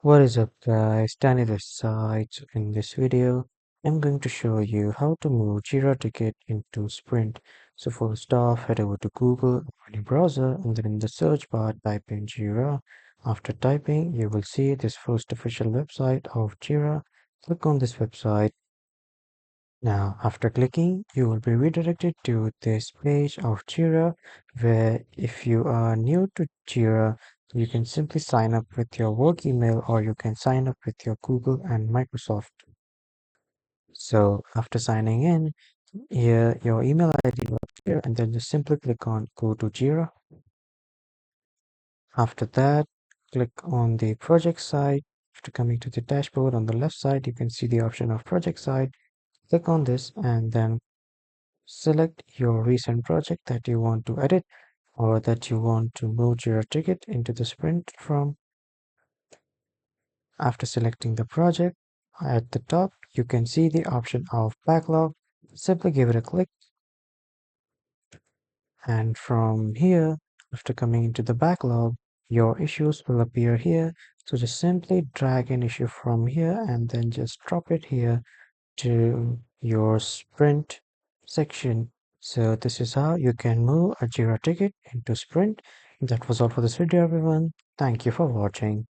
What is up guys, Danny this side. So in this video, I'm going to show you how to move Jira ticket into Sprint. So first off, head over to Google or any browser and then in the search bar type in Jira. After typing, you will see this first official website of Jira. Click on this website. Now, after clicking, you will be redirected to this page of Jira where if you are new to Jira, you can simply sign up with your work email or you can sign up with your Google and Microsoft. So after signing in, here your email ID will appear and then just simply click on Go to Jira. After that, click on the project side. After coming to the dashboard on the left side, you can see the option of project side. Click on this and then select your recent project that you want to edit or that you want to move your ticket into the sprint from. After selecting the project, at the top, you can see the option of backlog. Simply give it a click. And from here, after coming into the backlog, your issues will appear here. So just simply drag an issue from here and then just drop it here to your sprint section. So this is how you can move a Jira ticket into sprint. That was all for this video, everyone. Thank you for watching.